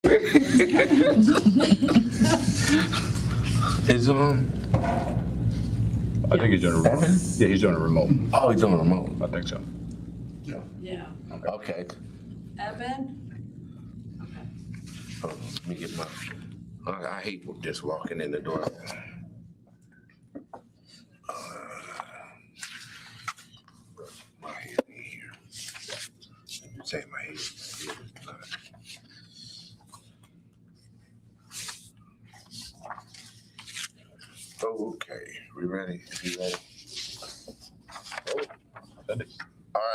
Is I think he's doing a remote. Yeah, he's doing a remote. oh, he's on the remote. I think so. Yeah. Okay. Evan? Okay. Hold on, let me get my. I hate just walking in the door. My head in here. Say my head. Okay, we ready? You ready? All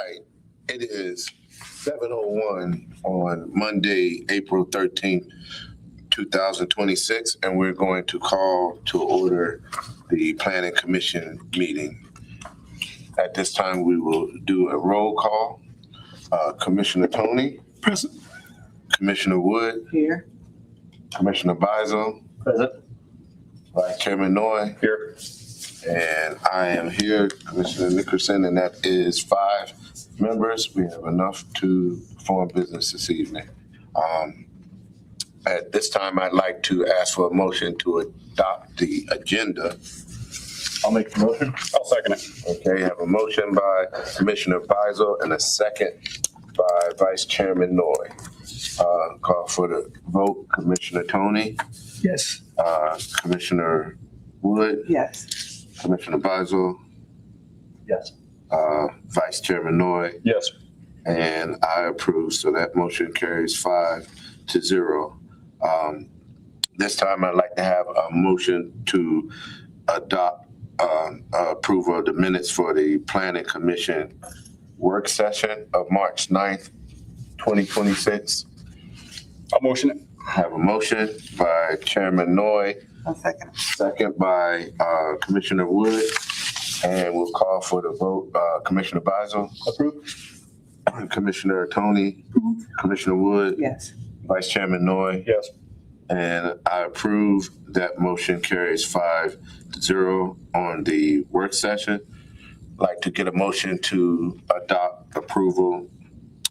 right, it is 7:01 on Monday, April 13th, 2026, and we're going to call to order the Planning Commission meeting. At this time, we will do a roll call. Commissioner Tony? Present. Commissioner Wood? Here. Commissioner Bizel? Present. Vice Chairman Noy? Here. And I am here, Commissioner Nickerson, and that is 5 members. We have enough to form business this evening. At this time, I'd like to ask for a motion to adopt the agenda. I'll make the motion. I'll second it. Okay, I have a motion by Commissioner Bizel and a second by Vice Chairman Noy. Call for the vote, Commissioner Tony, Yes. Commissioner Wood, Yes. Commissioner Bizel, Yes. Vice Chairman Noy, Yes. and I approve, so that motion carries 5-0. This time, I'd like to have a motion to adopt approval of the minutes for the Planning Commission work session of March 9th, 2026. I'll motion it. Have a motion by Chairman Noy, I'll second. second by Commissioner Wood, and we'll call for the vote. Commissioner Bizel, Approve. Commissioner Tony, Commissioner Wood, Yes. Vice Chairman Noy, Yes. and I approve. That motion carries 5-0 on the work session. Like to get a motion to adopt approval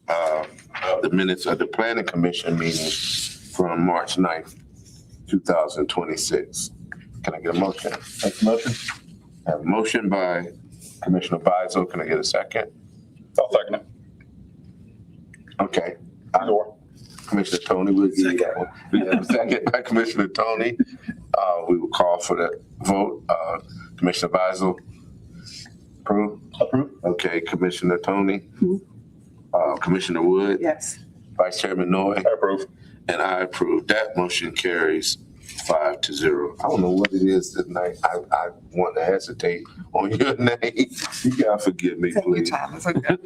of the minutes of the Planning Commission meeting from March 9th, 2026. Can I get a motion? Make the motion. I have a motion by Commissioner Bizel. Can I get a second? I'll second it. Okay. Either or. Commissioner Tony will give you that one. We have a second by Commissioner Tony. We will call for the vote. Commissioner Bizel. Approve? Approve. Okay, Commissioner Tony. Commissioner Wood. Yes. Vice Chairman Noy. I approve. And I approve. That motion carries 5-0. I don't know what it is tonight. I want to hesitate on your name. You gotta forgive me, Take your please. time. It's okay.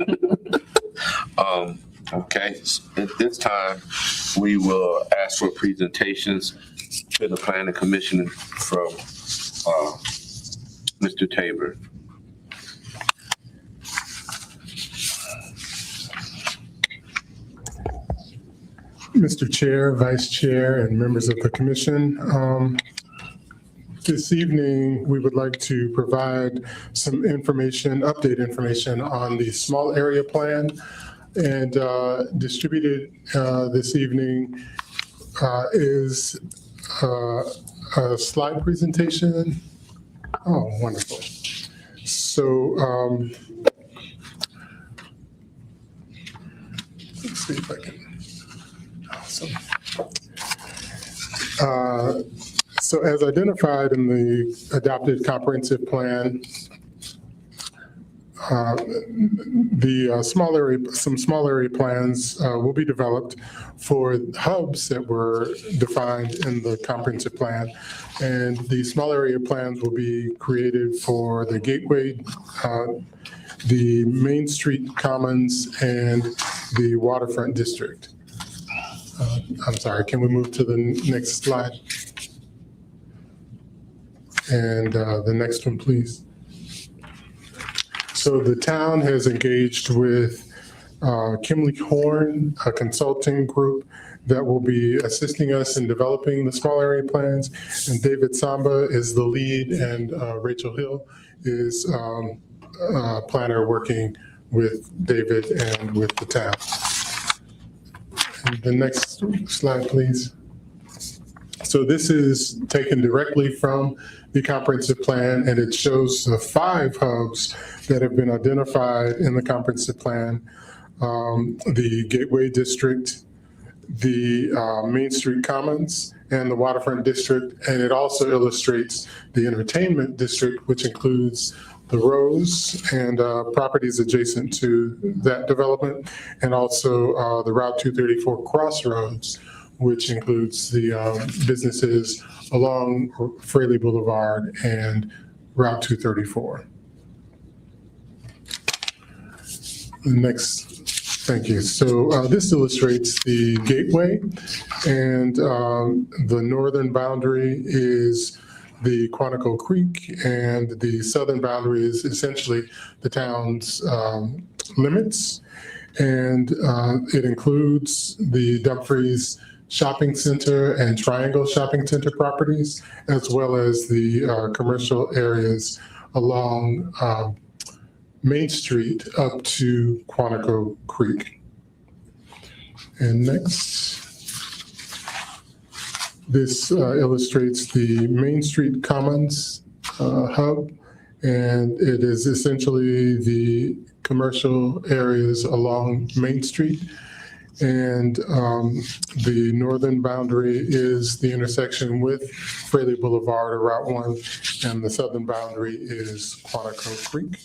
Okay, at this time, we will ask for presentations to the Planning Commission from Mr. Tabor. Mr. Chair, Vice Chair, and members of the Commission. This evening, we would like to provide some information, update information on the small area plan. And distributed this evening is a slide presentation. Oh, wonderful. So let's see if I can. Awesome. So as identified in the adopted comprehensive plan, some small area plans will be developed for hubs that were defined in the comprehensive plan. And the small area plans will be created for the Gateway, the Main Street Commons, and the Waterfront District. I'm sorry, can we move to the next slide? And the next one, please. So the town has engaged with Kimley Horn, a consulting group that will be assisting us in developing the small area plans. And David Samba is the lead, and Rachel Hill is planner working with David and with the town. The next slide, please. So this is taken directly from the comprehensive plan, and it shows the 5 hubs that have been identified in the comprehensive plan. The Gateway District, the Main Street Commons, and the Waterfront District. And it also illustrates the Entertainment District, which includes the Rose and properties adjacent to that development, and also the Route 234 Crossroads, which includes the businesses along Fraley Boulevard and Route 234. Next, thank you. So this illustrates the Gateway, and the northern boundary is the Quantico Creek, and the southern boundary is essentially the town's limits. And it includes the Dumfries Shopping Center and Triangle Shopping Center properties, as well as the commercial areas along Main Street up to Quantico Creek. And next, this illustrates the Main Street Commons hub, and it is essentially the commercial areas along Main Street. And the northern boundary is the intersection with Fraley Boulevard or Route 1, and the southern boundary is Quantico Creek.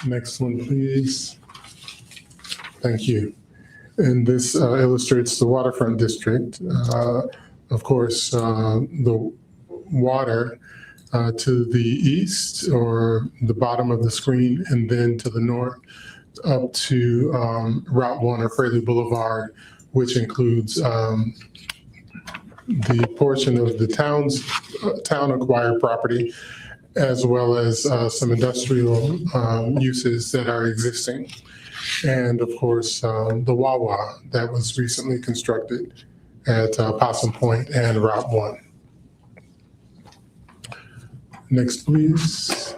Next one, please. Thank you. And this illustrates the Waterfront District. Of course, the water to the east or the bottom of the screen, and then to the north up to Route 1 or Fraley Boulevard, which includes the portion of the town acquired property, as well as some industrial uses that are existing. And of course, the Wawa that was recently constructed at Possum Point and Route 1. Next, please.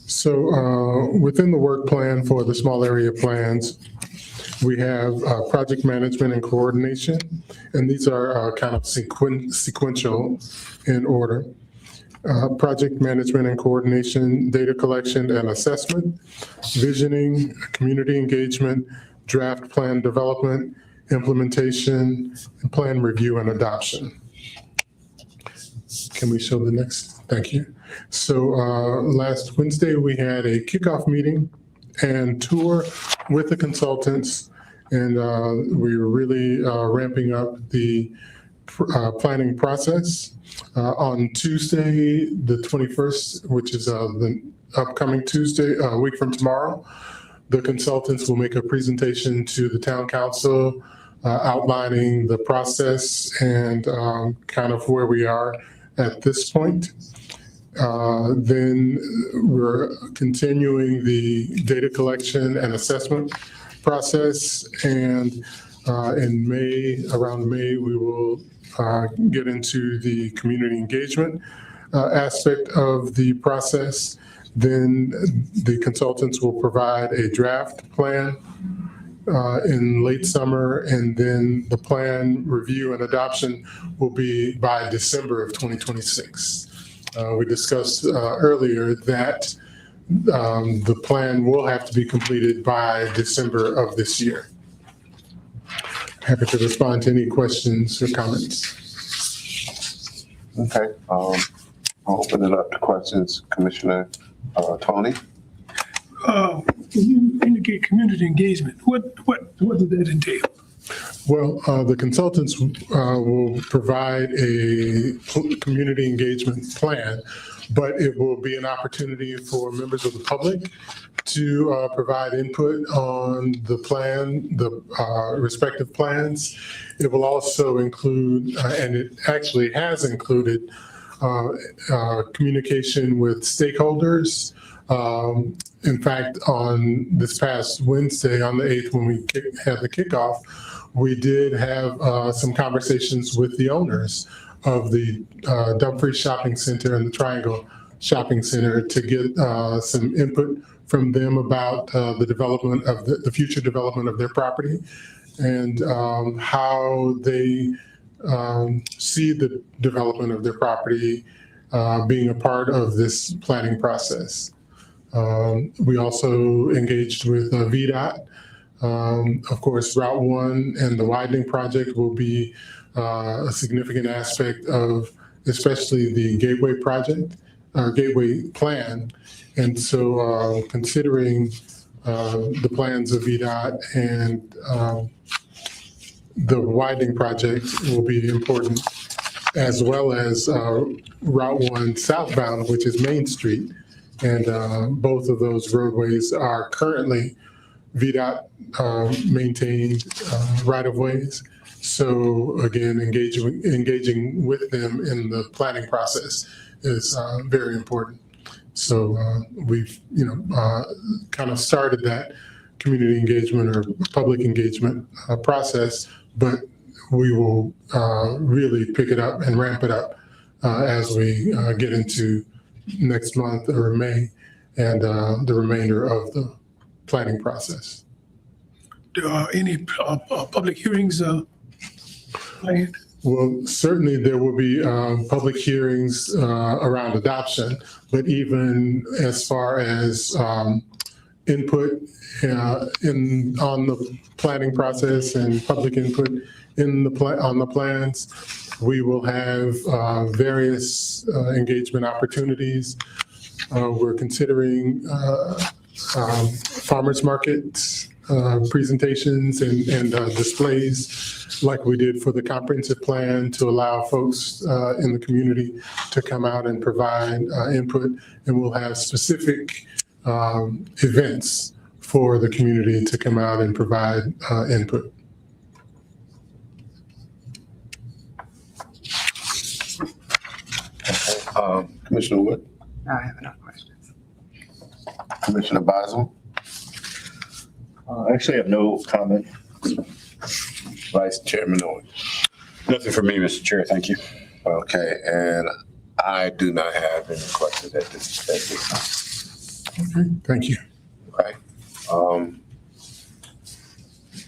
So within the work plan for the small area plans, we have project management and coordination, and these are kind of sequential in order. Project management and coordination, data collection and assessment, visioning, community engagement, draft plan development, implementation, and plan review and adoption. Can we show the next? Thank you. So last Wednesday, we had a kickoff meeting and tour with the consultants, and we were really ramping up the planning process. On Tuesday, the 21st, which is the upcoming Tuesday, a week from tomorrow, the consultants will make a presentation to the town council outlining the process and kind of where we are at this point. Then we're continuing the data collection and assessment process, and in May, around May, we will get into the community engagement aspect of the process. Then the consultants will provide a draft plan in late summer, and then the plan review and adoption will be by December of 2026. We discussed earlier that the plan will have to be completed by December of this year. Happy to respond to any questions or comments. Okay, I'll open it up to questions. Commissioner Tony? You indicate community engagement. What does that entail? Well, the consultants will provide a community engagement plan, but it will be an opportunity for members of the public to provide input on the plan, the respective plans. It will also include, and it actually has included, communication with stakeholders. In fact, on this past Wednesday, on the 8th, when we had the kickoff, we did have some conversations with the owners of the Dumfries Shopping Center and the Triangle Shopping Center to get some input from them about the development of the future development of their property and how they see the development of their property being a part of this planning process. We also engaged with VDOT. Of course, Route 1 and the widening project will be a significant aspect of especially the Gateway project, Gateway plan. And so considering the plans of VDOT and the widening project will be important, as well as Route 1 southbound, which is Main Street. And both of those roadways are currently VDOT maintained right-of-ways. So again, engaging with them in the planning process is very important. So we've, kind of started that community engagement or public engagement process, but we will really pick it up and ramp it up as we get into next month or May and the remainder of the planning process. There are any public hearings planned? Well, certainly there will be public hearings around adoption, but even as far as input on the planning process and public input on the plans, we will have various engagement opportunities. We're considering farmers markets, presentations and displays like we did for the comprehensive plan to allow folks in the community to come out and provide input. And we'll have specific events for the community to come out and provide input. Commissioner Wood, No, I have enough questions. Commissioner Basil, I actually have no comment. Vice Chairman Owen. Nothing for me, Mr. Chair. Thank you. Okay, and I do not have any questions at this time. Thank you. Okay.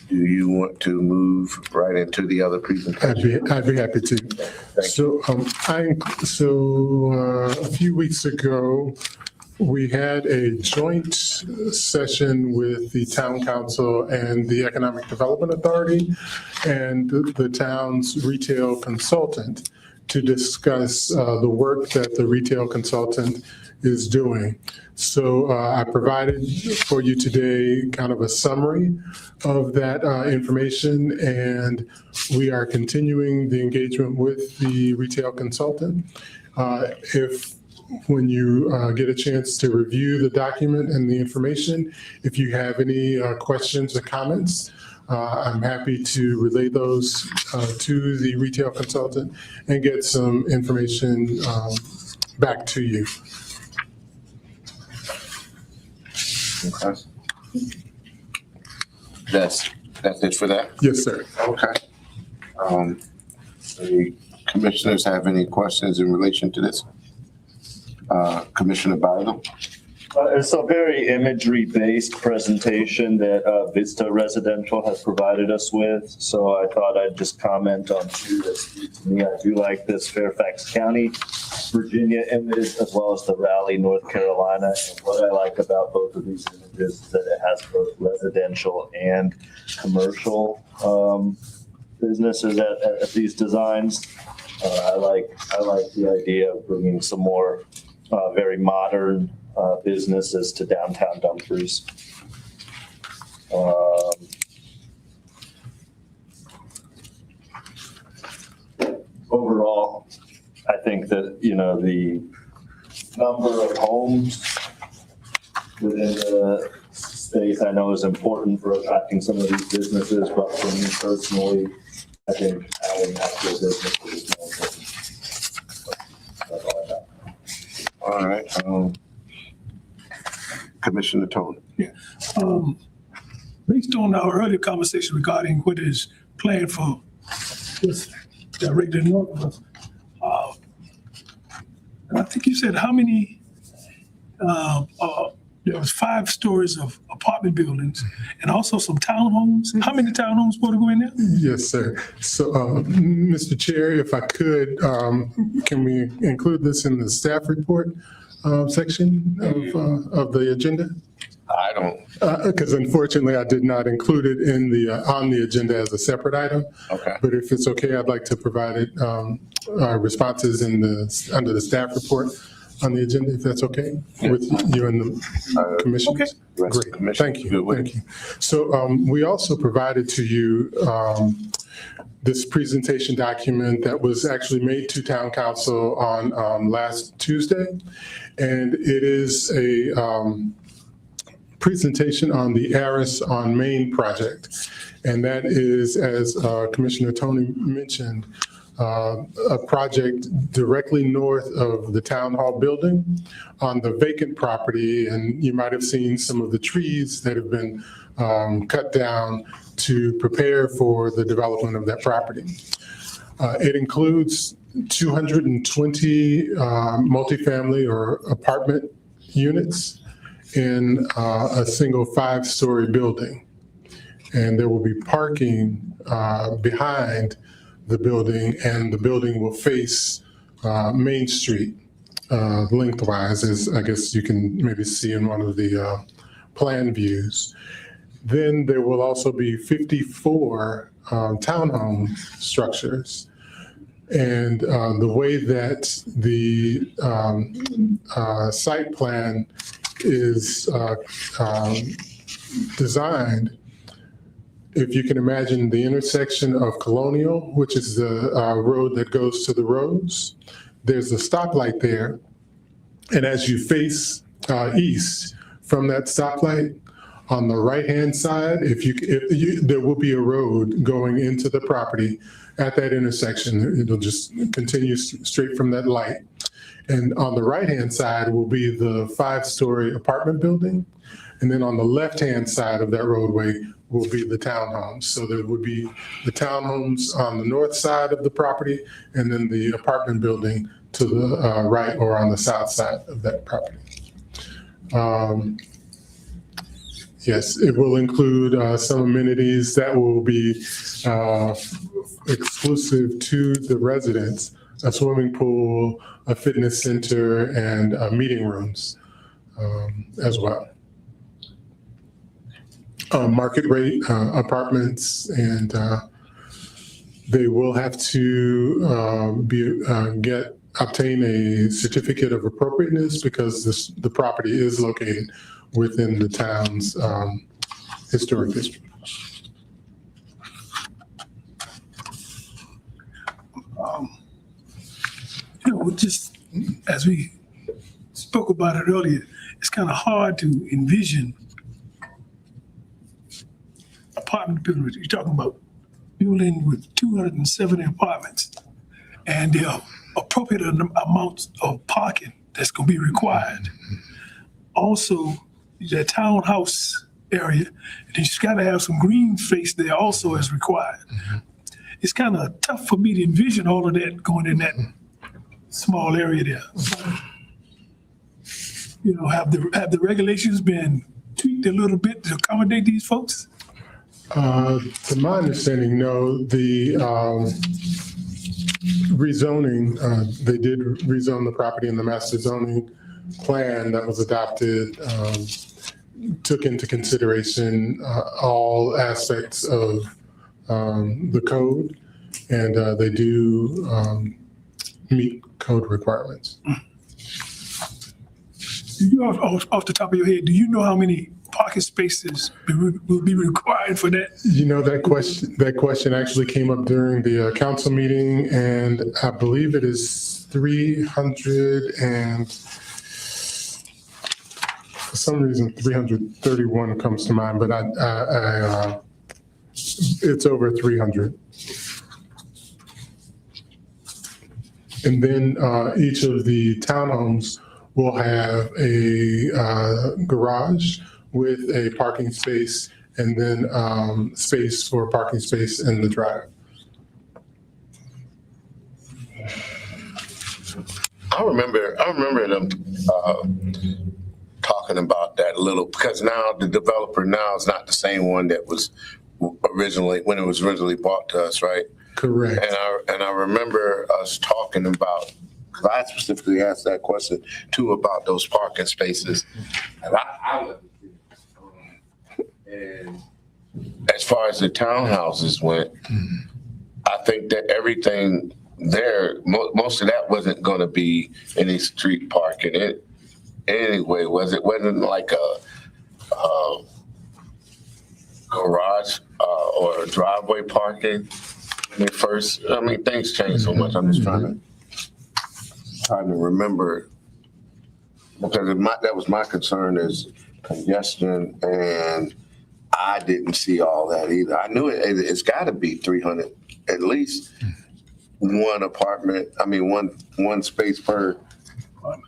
Do you want to move right into the other presentation? I'd be happy to. So, a few weeks ago, we had a joint session with the town council and the Economic Development Authority and the town's retail consultant to discuss the work that the retail consultant is doing. So I provided for you today kind of a summary of that information, and we are continuing the engagement with the retail consultant. When you get a chance to review the document and the information, if you have any questions or comments, I'm happy to relay those to the retail consultant and get some information back to you. Okay. That's it for that? Yes, sir. Okay. The commissioners have any questions in relation to this? Commissioner Bidel? It's a very imagery-based presentation that Vista Residential has provided us with. So I thought I'd just comment on two that speak to me. I do like this Fairfax County, Virginia image, as well as the Raleigh, North Carolina. And what I like about both of these images is that it has both residential and commercial businesses at these designs. I like the idea of bringing some more very modern businesses to downtown Dumfries. Overall, I think that, the number of homes within the state I know is important for attracting some of these businesses, but for me personally, I think adding actual businesses is more important. That's all I have. All right. Commissioner Tone. Based on our earlier conversation regarding what is planned for this directed north of us, and I think you said how many there was 5 stories of apartment buildings and also some townhomes. How many townhomes supposed to go in there? Yes, sir. So, Mr. Chair, if I could, can we include this in the staff report section of the agenda? I don't, Because unfortunately, I did not include it in on the agenda as a separate item. okay. But if it's okay, I'd like to provide it, responses under the staff report on the agenda, if that's okay with you and the commission. Okay. Great, thank you, thank you. So we also provided to you this presentation document that was actually made to town council on last Tuesday. And it is a presentation on the Aris on Main project. And that is, as Commissioner Tony mentioned, a project directly north of the town hall building on the vacant property. And you might have seen some of the trees that have been cut down to prepare for the development of that property. It includes 220 multifamily or apartment units in a single 5-story building. And there will be parking behind the building, and the building will face Main Street lengthwise, as I guess you can maybe see in one of the plan views. Then there will also be 54 townhome structures. And the way that the site plan is designed, if you can imagine the intersection of Colonial, which is the road that goes to the Rose, there's a stoplight there. And as you face east from that stoplight, on the right-hand side, there will be a road going into the property at that intersection. It'll just continue straight from that light. And on the right-hand side will be the 5-story apartment building. And then on the left-hand side of that roadway will be the townhomes. So there would be the townhomes on the north side of the property, and then the apartment building to the right or on the south side of that property. Yes, it will include some amenities that will be exclusive to the residents: a swimming pool, a fitness center, and meeting rooms as well. Market rate apartments, and they will have to obtain a certificate of appropriateness because the property is located within the town's historic district. Just as we spoke about it earlier, it's kind of hard to envision apartment buildings. You're talking about building with 270 apartments, and there are appropriate amounts of parking that's going to be required. Also, the townhouse area, and you just got to have some green space there also as required. It's kind of tough for me to envision all of that going in that small area there. You know, have the regulations been tweaked a little bit to accommodate these folks? To my understanding, no. The rezoning, they did rezone the property in the master zoning plan that was adopted, took into consideration all aspects of the code, and they do meet code requirements. Do you, off the top of your head, do you know how many parking spaces will be required for that? You know, that question actually came up during the council meeting, and I believe it is 300 and for some reason 331 comes to mind, but it's over 300. And then each of the townhomes will have a garage with a parking space, and then space for parking space in the drive. I remember them talking talking about that a little, because now the developer now is not the same one that was originally, when it was originally bought to us, right? Correct. And I remember us talking about, because I specifically asked that question too about those parking spaces. And and as far as the townhouses went, I think that everything there, most of that wasn't going to be any street parking. It anyway, wasn't like a garage or a driveway parking. When they first, I mean, things change so much. I'm just trying to remember, because that was my concern, is congestion, and I didn't see all that either. I knew it's got to be 300, at least one apartment. I mean, one space per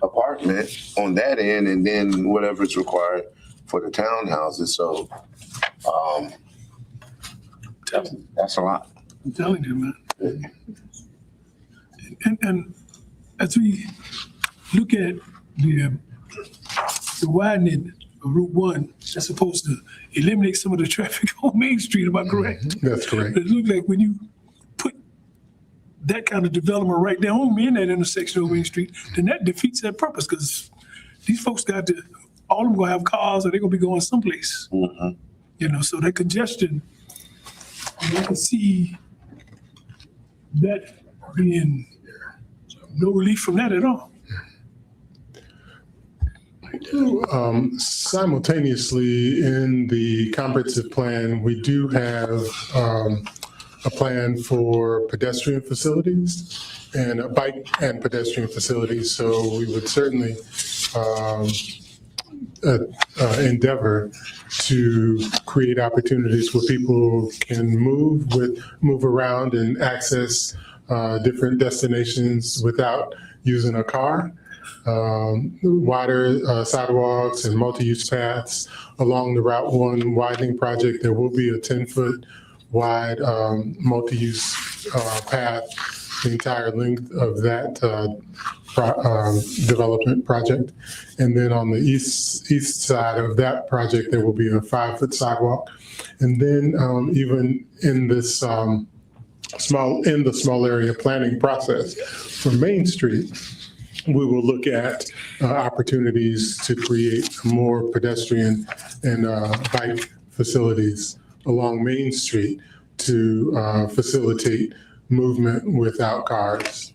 apartment on that end, and then whatever's required for the townhouses. So that's a lot. I'm telling you, man. And as we look at the widening of Route 1, that's supposed to eliminate some of the traffic on Main Street, am I correct? That's correct. It looks like when you put that kind of development right there on in that intersection of Main Street, then that defeats that purpose, because these folks got to, all of them gonna have cars, or they're gonna be going someplace. You know, so that congestion, I can see that being no relief from that at all. Simultaneously, in the comprehensive plan, we do have a plan for pedestrian facilities and a bike and pedestrian facilities. So we would certainly endeavor to create opportunities where people can move around and access different destinations without using a car. Wider sidewalks and multi-use paths along the Route 1 widening project. There will be a 10-foot wide multi-use path the entire length of that development project. And then on the east side of that project, there will be a 5-foot sidewalk. And then even in this small area planning process for Main Street, we will look at opportunities to create more pedestrian and bike facilities along Main Street to facilitate movement without cars.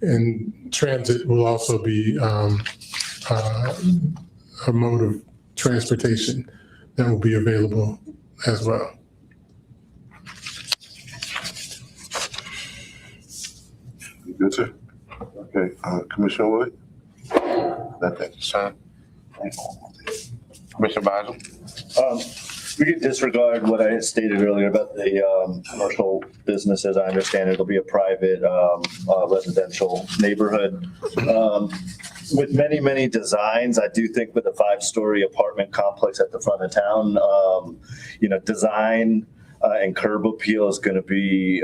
And transit will also be a mode of transportation that will be available as well. Good, sir. Okay, Commissioner Wood? Let that sign. Commissioner Boswell? We could disregard what I had stated earlier about the commercial business. As I understand it, it'll be a private residential neighborhood. With many, many designs, I do think with a 5-story apartment complex at the front of town, design and curb appeal is going to be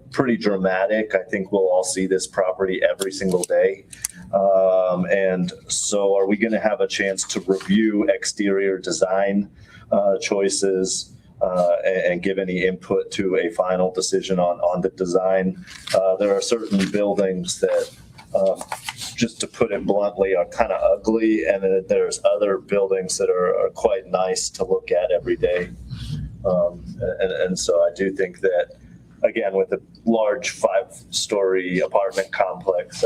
pretty dramatic. I think we'll all see this property every single day. And so are we going to have a chance to review exterior design choices and give any input to a final decision on the design? There are certain buildings that, just to put it bluntly, are kind of ugly, and then there's other buildings that are quite nice to look at every day. And so I do think that, again, with a large 5-story apartment complex,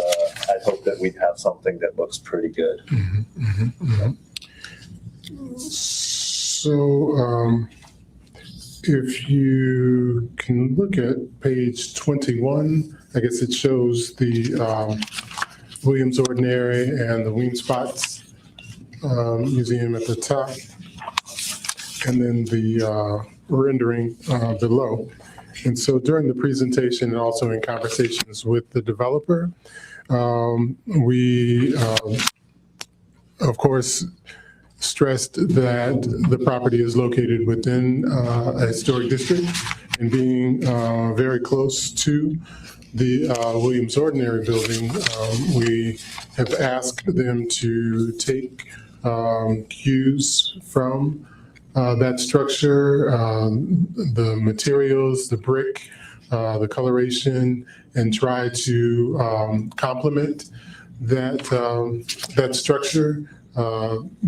I'd hope that we'd have something that looks pretty good. So if you can look at page 21, I guess it shows the Williams Ordinary and the Weems Spots Museum at the top, and then the rendering below. And so during the presentation and also in conversations with the developer, we, of course, stressed that the property is located within a historic district, and being very close to the Williams Ordinary building, we have asked them to take cues from that structure, the materials, the brick, the coloration, and try to complement that structure,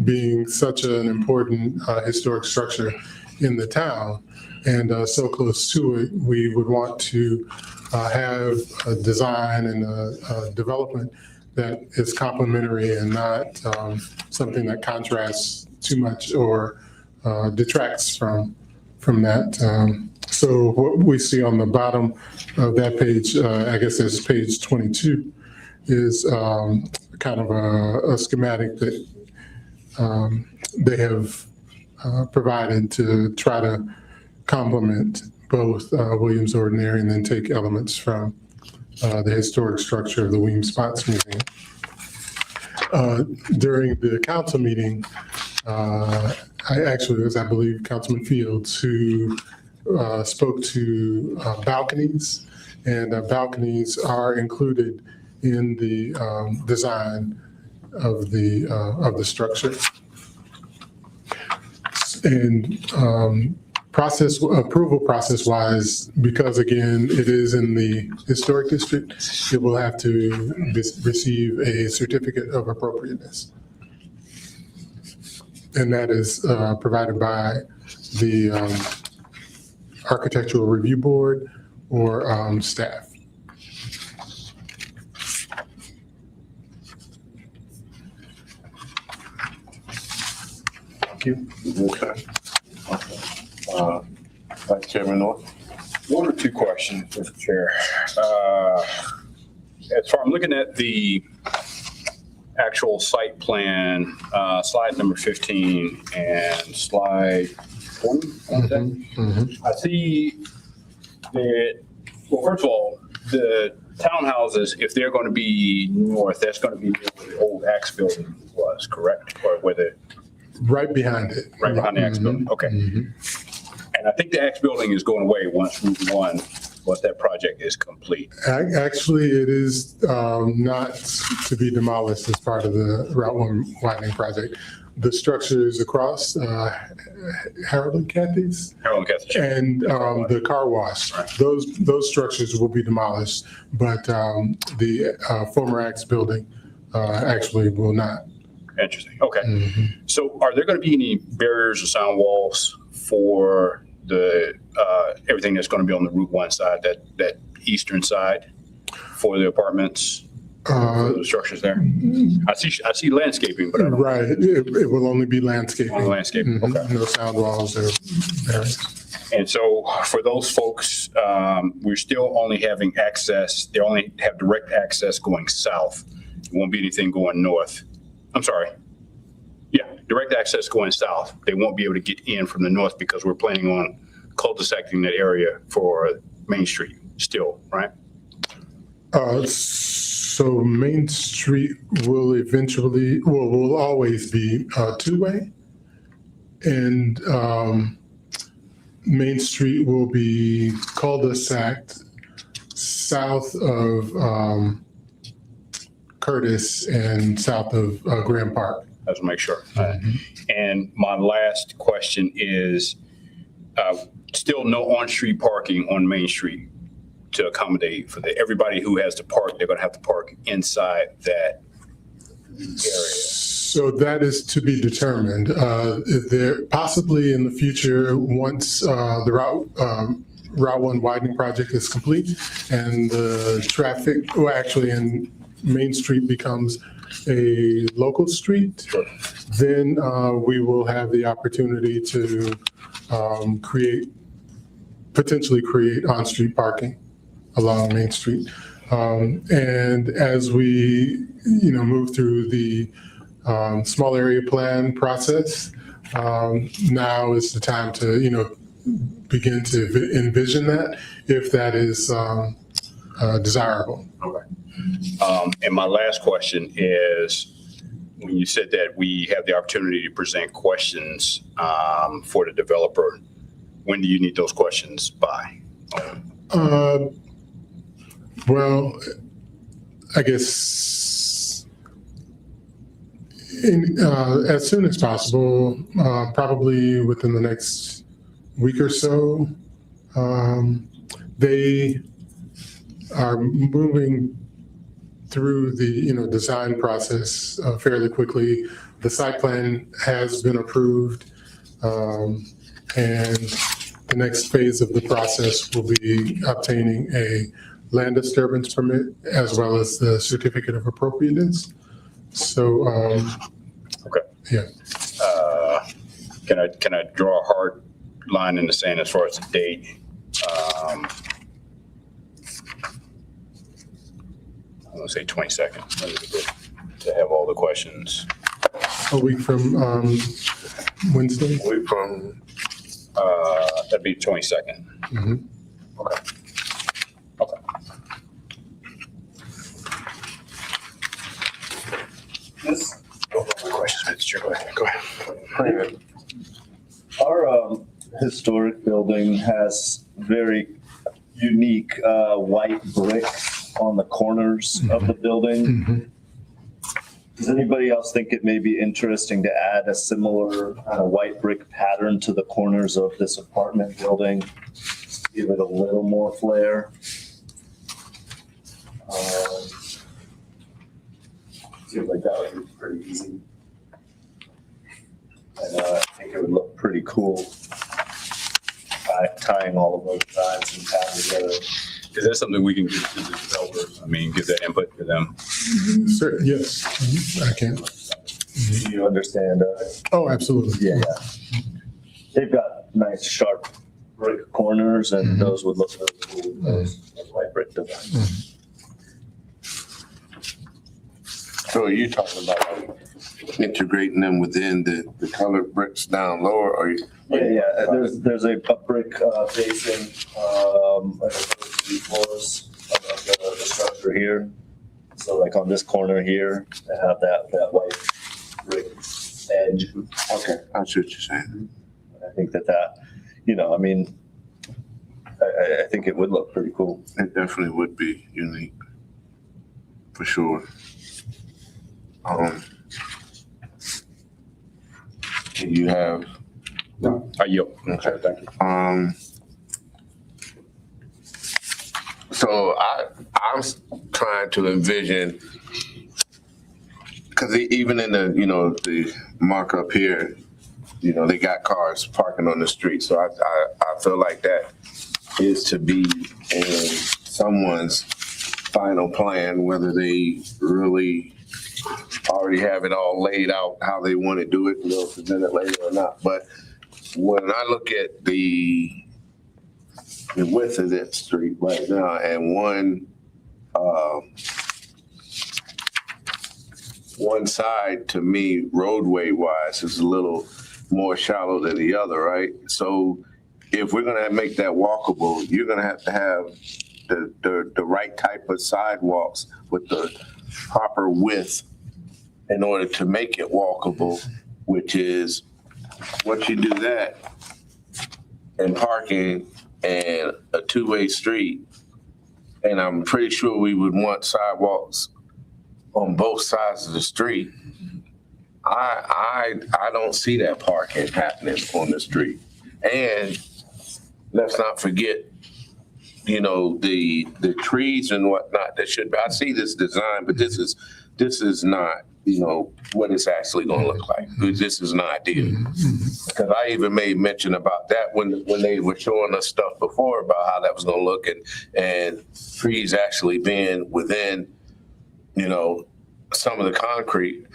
being such an important historic structure in the town and so close to it. We would want to have a design and a development that is complementary and not something that contrasts too much or detracts from that. So what we see on the bottom of that page, I guess it's page 22, is kind of a schematic that they have provided to try to complement both Williams Ordinary and then take elements from the historic structure of the William Spots Museum. During the council meeting, it was, I believe, Councilman Fields who spoke to balconies, and balconies are included in the design of the structure. And approval process wise, because again, it is in the historic district, it will have to receive a certificate of appropriateness. And that is provided by the Architectural Review Board or staff. Thank you. Okay. Vice Chairman North? One or two questions, Mr. Chair. As far, I'm looking at the actual site plan, slide number 15 and slide 20. I see that, well, first of all, the townhouses, if they're going to be north, that's going to be where the old Axe building was, correct? Or where the, Right behind it. right behind the Axe building, okay. And I think the Axe building is going away once that project is complete. Actually, it is not to be demolished as part of the Route 1 widening project. The structures across Harold and Kathy's Harold and Kathy. and the car wash, those structures will be demolished, but the former Axe building actually will not. Interesting, okay. So are there going to be any barriers or sound walls for the, everything that's going to be on the Route 1 side, that eastern side for the apartments, for the structures there? I see landscaping, but I don't. Right, it will only be landscaping. On landscaping, okay. No sound walls or barriers. And so for those folks, we're still only having access, they only have direct access going south. There won't be anything going north. I'm sorry. Yeah, direct access going south. They won't be able to get in from the north because we're planning on cul-de-sacing that area for Main Street still, right? So Main Street will eventually, will always be two-way. And Main Street will be cul-de-saced south of Curtis and south of Graham Park. Let's make sure. And my last question is, still no on-street parking on Main Street to accommodate for everybody who has to park, they're gonna have to park inside that area. So that is to be determined. There possibly in the future, once the Route 1 widening project is complete and the traffic, well, actually, and Main Street becomes a local street, then we will have the opportunity to potentially create on-street parking along Main Street. And as we, move through the small area plan process, now is the time to, begin to envision that if that is desirable. Okay. And my last question is, when you said that we have the opportunity to present questions for the developer, when do you need those questions by? Well, I guess As soon as possible, probably within the next week or so. They are moving through the, design process fairly quickly. The site plan has been approved. And the next phase of the process will be obtaining a land disturbance permit as well as the certificate of appropriateness. So, Okay. yeah. Can I draw a hard line in the sand as far as the date? I'm gonna say 22nd, to have all the questions. A week from Wednesday. We from, That'd be 22nd. Mhm. Okay. Okay. This, Questions, Mr. Chair, go ahead. our historic building has very unique white brick on the corners of the building. Mhm. Does anybody else think it may be interesting to add a similar white brick pattern to the corners of this apartment building? Give it a little more flair. Seems like that would be pretty easy. And I think it would look pretty cool, tying all of those sides and patterns together. Is that something we can give to the developers? I mean, give that input to them? Yes, I can. Do you understand? Oh, absolutely. Yeah. They've got nice sharp brick corners and those would look really cool with those white brick design. so are you talking about like integrating them within the colored bricks down lower, or you? Yeah, there's a brick facing, like three floors of the structure here. So like on this corner here, they have that white brick edge. Okay, I see what you're saying. I think that, I mean, I think it would look pretty cool. It definitely would be unique, for sure. You have, I yield. Okay. Thank you. so I'm trying to envision, because even in the markup here, they got cars parking on the street. So I feel like that is to be in someone's final plan, whether they really already have it all laid out how they want to do it, present it later or not. But when I look at the width of that street right now, and one side to me, roadway wise, is a little more shallow than the other, right? So if we're gonna make that walkable, you're gonna have to have the right type of sidewalks with the proper width in order to make it walkable, which is, once you do that, and parking and a two-way street, and I'm pretty sure we would want sidewalks on both sides of the street. I don't see that parking happening on the street. And let's not forget, the trees and whatnot that should be. I see this design, but this is not, what it's actually going to look like. This is not ideal. Because I even made mention about that when they were showing us stuff before about how that was going to look, and trees actually being within, some of the concrete,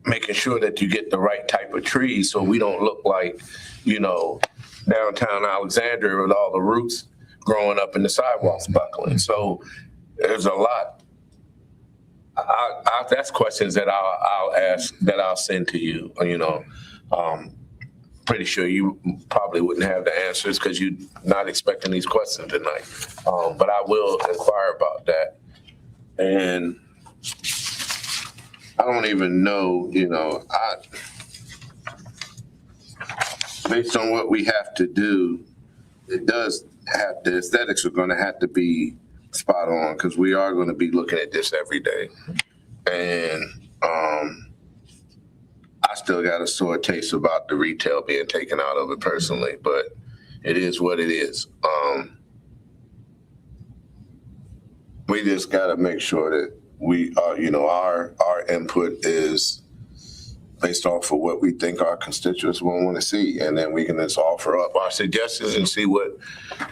making sure that you get the right type of trees so we don't look like, downtown Alexandria with all the roots growing up and the sidewalks buckling. So there's a lot. That's questions that I'll ask, that I'll send to you. Pretty sure you probably wouldn't have the answers because you're not expecting these questions tonight. But I will inquire about that. And I don't even know, based on what we have to do, it does have, the aesthetics are going to have to be spot on, because we are going to be looking at this every day. And I still got a sore taste about the retail being taken out of it personally, but it is what it is. We just gotta make sure that we are, our input is based off of what we think our constituents will want to see, and then we can just offer up our suggestions and see what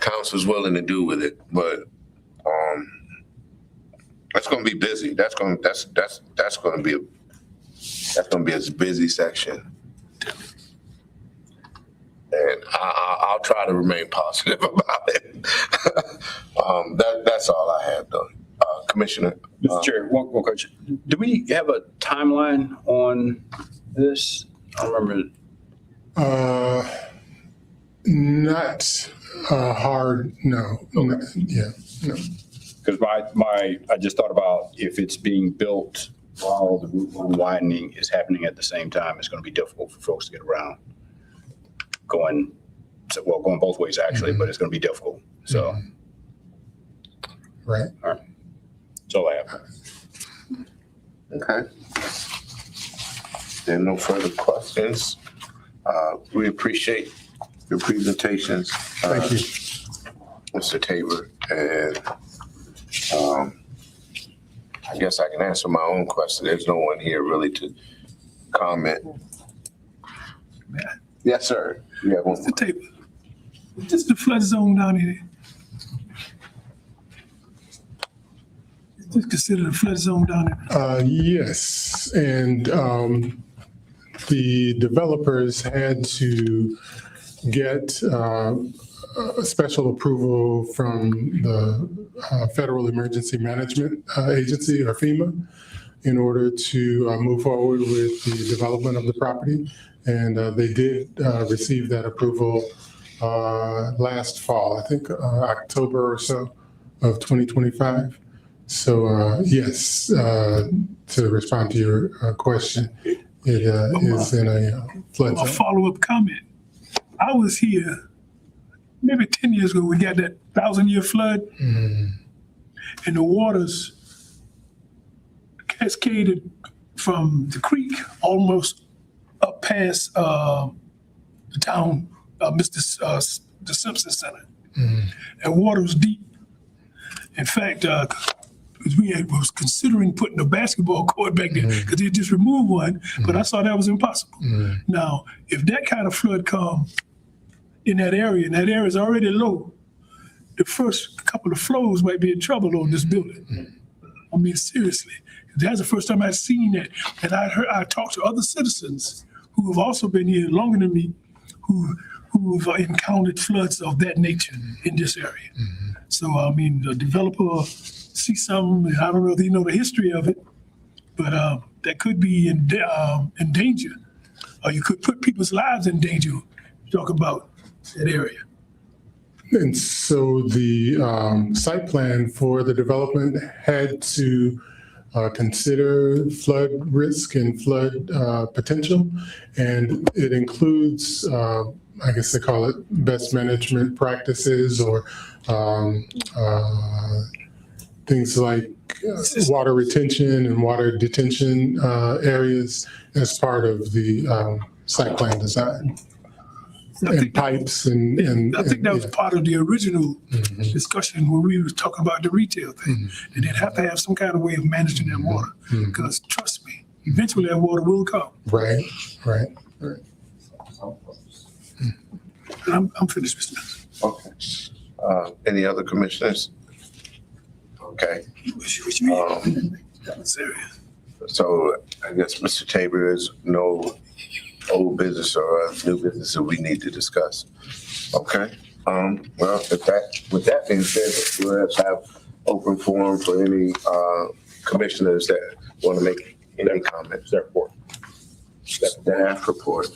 council's willing to do with it. But that's going to be busy. That's going to be a busy section, and I'll try to remain positive about it. That's all I have, though. Commissioner. Mr. Chair, one question. Do we have a timeline on this? I don't remember. Not hard, no. Yeah, no. Because I just thought about if it's being built while the Route 1 widening is happening at the same time, it's going to be difficult for folks to get around. Going both ways actually, but it's going to be difficult. So, Right. all right. That's all I have. Okay. There are no further questions. We appreciate your presentations. Thank you. Mr. Tabor, and I guess I can answer my own question. There's no one here really to comment. Yes, sir. You have one. The table. Just the flood zone down here. Just consider the flood zone down there. Yes, and the developers had to get a special approval from the Federal Emergency Management Agency, or FEMA, in order to move forward with the development of the property. And they did receive that approval last fall, I think October or so of 2025. So yes, to respond to your question, it is in a flood A zone. follow-up comment. I was here maybe 10 years ago. We got that 1,000-year flood, and the waters cascaded from the creek almost up past the town, the Simpson Center. And water was deep. In fact, we was considering putting a basketball court back there because they just removed one, but I saw that was impossible. Now, if that kind of flood come in that area, and that area is already low, the first couple of flows might be in trouble on this building. I mean, seriously, that's the first time I've seen that. And I talked to other citizens who have also been here longer than me, who've encountered floods of that nature in this area. So, I mean, the developer see something, I don't know if they know the history of it, but that could be in danger. Or you could put people's lives in danger, talk about that area. And so the site plan for the development had to consider flood risk and flood potential. And it includes, I guess they call it best management practices, or things like water retention and water detention areas as part of the site plan design. And pipes and. I think that was part of the original discussion when we was talking about the retail thing. And they'd have to have some kind of way of managing that water. Because trust me, eventually that water will come. Right. And I'm finished, Mr. Minister. Okay. Any other commissioners? Okay. What you mean? That was serious. So I guess Mr. Tabor is no old business or new business that we need to discuss. Okay. Well, with that being said, we'll have open forum for any commissioners that want to make any comments. Staff report. Staff report.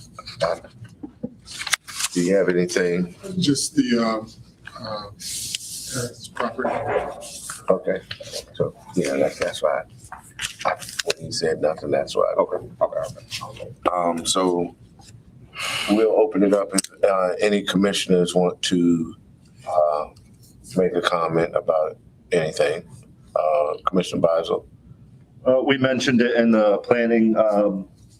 Do you have anything? Just the property. Okay. So yeah, that's why. When he said nothing, that's why. Okay. So we'll open it up if any commissioners want to make a comment about anything. Commissioner Beisel. We mentioned it in the planning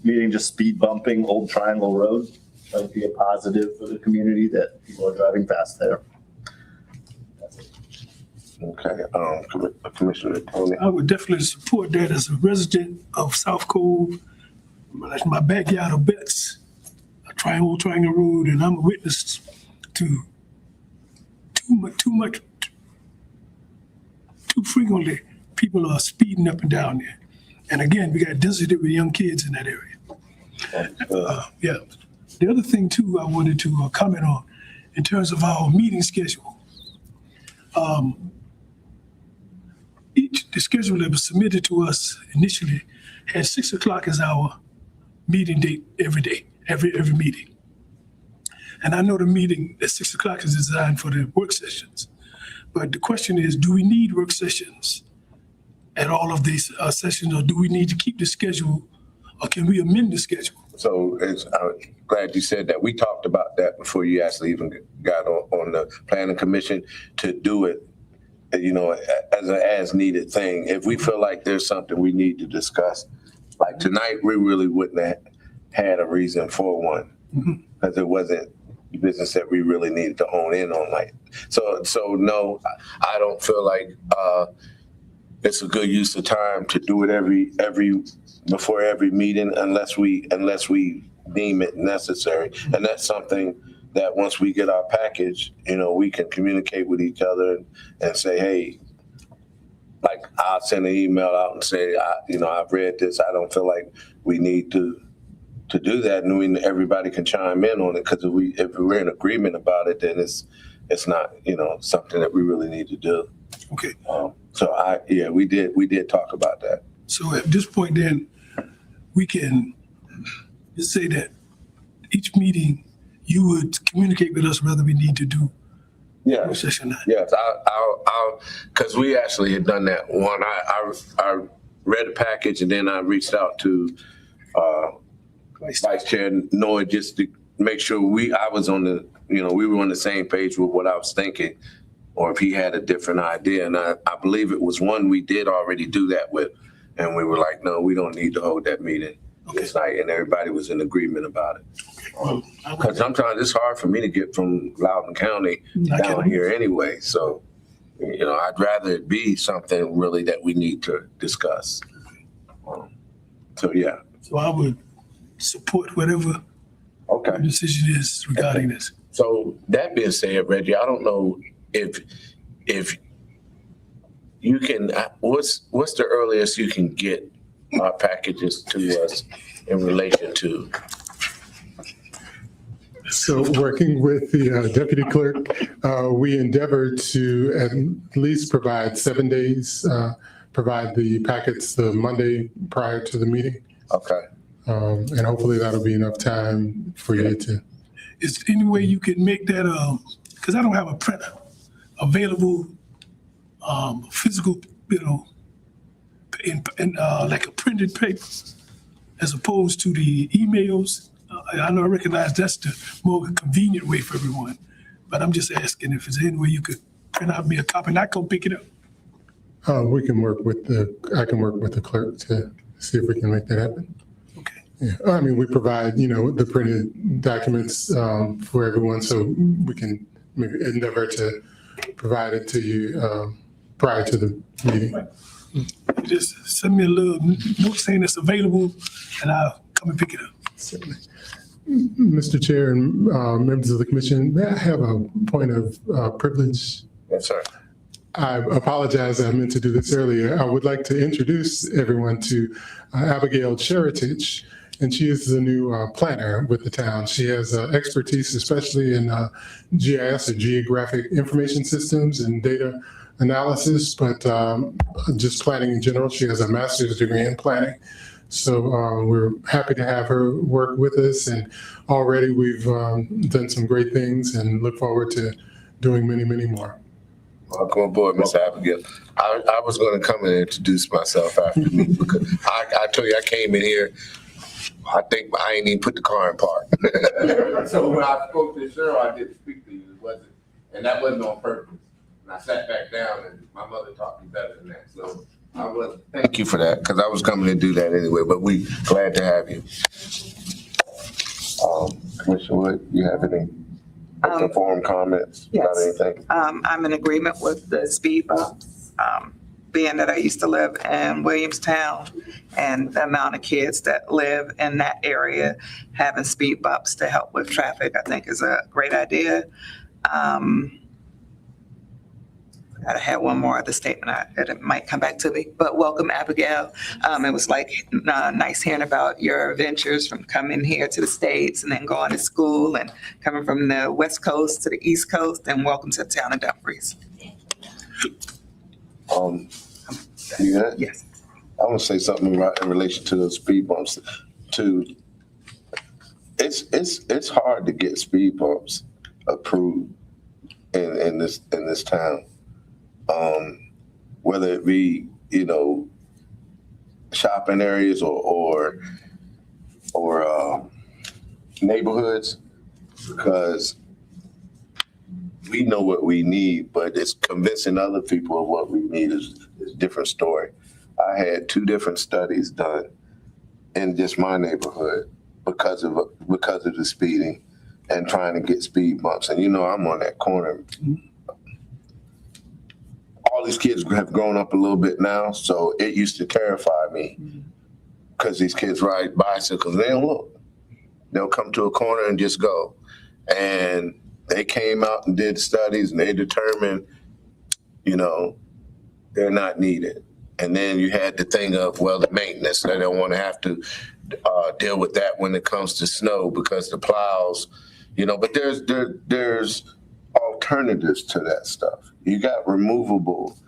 meeting just speed bumping Old Triangle Road. Might be a positive for the community that people are driving fast there. Okay, Commissioner Tony. I would definitely support that as a resident of South Cove. That's my backyard of bets. Old Triangle Road, and I'm a witness to too frequently people are speeding up and down there. And again, we got density with young kids in that area. Yeah. The other thing too, I wanted to comment on in terms of our meeting schedule. The schedule that was submitted to us initially had 6 o'clock as our meeting date every day, every meeting. And I know the meeting at 6 o'clock is designed for the work sessions. But the question is, do we need work sessions at all of these sessions, or do we need to keep the schedule, or can we amend the schedule? So I'm glad you said that. We talked about that before you actually even got on the planning commission to do it, you know, as an as-needed thing. If we feel like there's something we need to discuss, like tonight, we really wouldn't have had a reason for one because it wasn't business that we really needed to hone in on. Like, so no, I don't feel like it's a good use of time to do it every before every meeting unless we deem it necessary. And that's something that once we get our package, you know, we can communicate with each other and say, hey, like I'll send an email out and say, I've read this. I don't feel like we need to do that, and everybody can chime in on it. Because if we're in agreement about it, then it's not, something that we really need to do. Okay. We did talk about that. So at this point, then we can just say that each meeting you would communicate with us whether we need to do Yeah. a session or not. Yes, I'll, because we actually had done that one. I read the package and then I reached out to Vice Chair Noah just to make sure we were on the same page with what I was thinking, or if he had a different idea. And I believe it was one we did already do that with. And we were like, no, we don't need to hold that meeting this night. And everybody was in agreement about it. Well, Because sometimes it's hard for me to get from Loudoun County I down can- here anyway. So, I'd rather it be something really that we need to discuss. So, yeah. So I would support whatever Okay. the decision is regarding this. So that being said, Reggie, I don't know if you can, what's the earliest you can get our packages to us in relation to? So working with the deputy clerk, we endeavor to at least provide 7 days, provide the packets the Monday prior to the meeting. Okay. And hopefully that'll be enough time for you to. Is there any way you could make that, because I don't have a printer available, physical, in like a printed paper, as opposed to the emails? I know I recognize that's the more convenient way for everyone, but I'm just asking if there's any way you could print out me a copy and I come pick it up. We can work with I can work with the clerk to see if we can make that happen. Okay. Yeah, I mean, we provide, the printed documents for everyone, so we can endeavor to provide it to you prior to the meeting. Just send me a little note saying it's available and I'll come and pick it up. Certainly. Mr. Chair and members of the commission, may I have a point of privilege? Yes, sir. I apologize, I meant to do this earlier. I would like to introduce everyone to Abigail Cheritage, and she is the new planner with the town. She has expertise, especially in GIS, or Geographic Information Systems, and data analysis, but just planning in general. She has a master's degree in planning. So we're happy to have her work with us, and already we've done some great things and look forward to doing many, many more. Welcome aboard, Miss Abigail. I was going to come and introduce myself after me because I told you I came in here. I think I ain't even put the car in park. So when I spoke to Cheryl, I did speak to you. That wasn't on purpose. And I sat back down, and my mother taught me better than that. So I was. Thank you for that, because I was coming to do that anyway, but we glad to have you. Commissioner Wood, you have any open forum comments about yes. anything? I'm in agreement with the speed bumps. Being that I used to live in Williamstown and the amount of kids that live in that area, having speed bumps to help with traffic, I think is a great idea. I had one more other statement, it might come back to me, but welcome Abigail. It was like nice hearing about your adventures from coming here to the States and then going to school and coming from the West Coast to the East Coast, and welcome to the town of Dumfries. You got? Yes. I want to say something in relation to the speed bumps too. It's hard to get speed bumps approved in this town. Whether it be, shopping areas or neighborhoods, because we know what we need, but it's convincing other people of what we need is a different story. I had 2 different studies done in just my neighborhood because of the speeding and trying to get speed bumps. And I'm on that corner. All these kids have grown up a little bit now, so it used to terrify me because these kids ride bicycles and they don't look. They'll come to a corner and just go. And they came out and did studies and they determined, they're not needed. And then you had the thing of, the maintenance. They don't want to have to deal with that when it comes to snow because the plows, but there's alternatives to that stuff. You got removable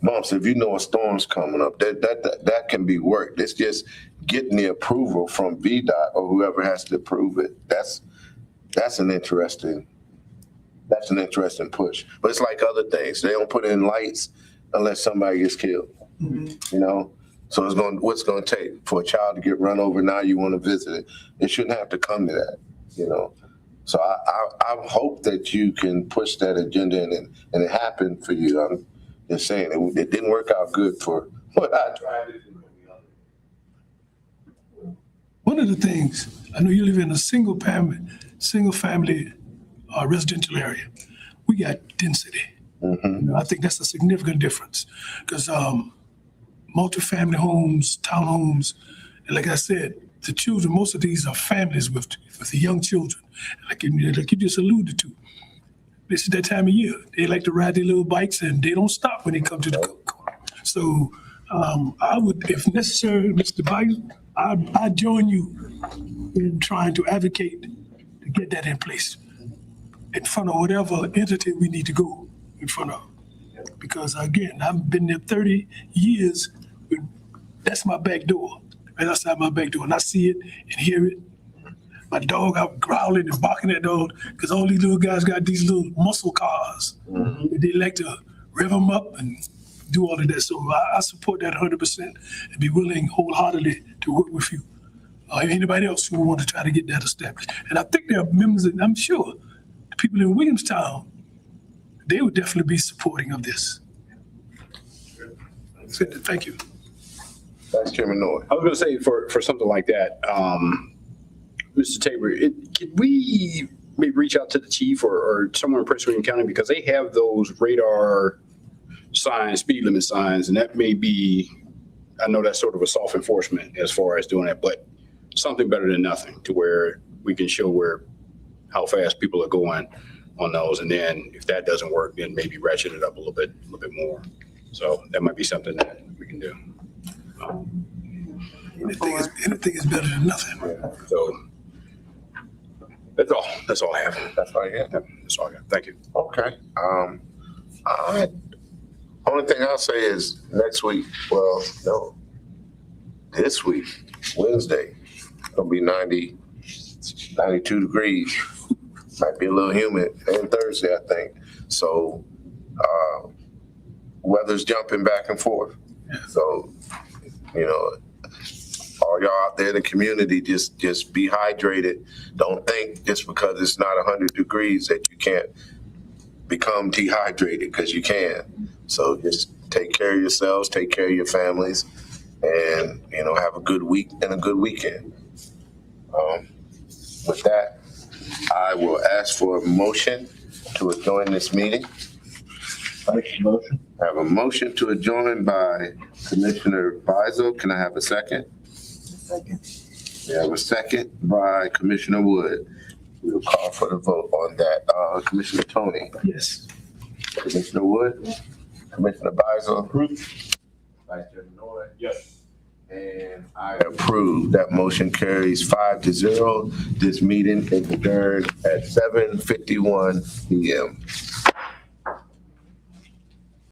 bumps. If a storm's coming up, that can be worked. It's just getting the approval from VDOT or whoever has to approve it. That's an interesting push. But it's like other things. They don't put in lights unless somebody gets killed. So what's going to take for a child to get run over? Now you want to visit it. It shouldn't have to come to that. So I hope that you can push that agenda and it happened for you. I'm just saying it didn't work out good for what I tried. One of the things, I know you live in a single family residential area. We got density. I think that's a significant difference because multifamily homes, townhomes, and like I said, the children, most of these are families with the young children, like you just alluded to. This is that time of year. They like to ride their little bikes and they don't stop when they come to the corner. So I would, if necessary, Mr. Biden, I'd join you in trying to advocate to get that in place in front of whatever entity we need to go in front of. Because again, I've been there 30 years. That's my back door, right outside my back door. And I see it and hear it. My dog out growling and barking at dog because all these little guys got these little muscle cars. They like to rev them up and do all of that. So I support that 100% and be willing wholeheartedly to work with you. Anybody else who want to try to get that established. And I think there are members, and I'm sure the people in Williamstown, they would definitely be supporting of this. Thank you. Vice Chairman Noy. I was going to say for something like that, Mr. Tabor, could we maybe reach out to the chief or someone in Prince William County because they have those radar signs, speed limit signs, and that may be, I know that's sort of a soft enforcement as far as doing that, but something better than nothing to where we can show how fast people are going on those. And then if that doesn't work, then maybe ratchet it up a little bit more. So that might be something that we can do. Anything is better than nothing. So that's all I have. That's all you have? That's all I got. Thank you. Okay. Only thing I'll say is next week, this week, Wednesday, it'll be 92 degrees. Might be a little humid, and Thursday, I think. So weather's jumping back and forth. So, all y'all out there in the community, just be hydrated. Don't think just because it's not 100 degrees that you can't become dehydrated, because you can. So just take care of yourselves, take care of your families, and have a good week and a good weekend. With that, I will ask for a motion to adjourn this meeting. Make a motion. I have a motion to adjourn by Commissioner Bizel. Can I have a second? Second. We have a second by Commissioner Wood. We'll call for the vote on that. Commissioner Tony, Yes. Commissioner Wood, Commissioner Bizel. Vice Chairman Noy. Yes. And I Approved. That motion carries 5-0. This meeting is adjourned at 7:51 PM.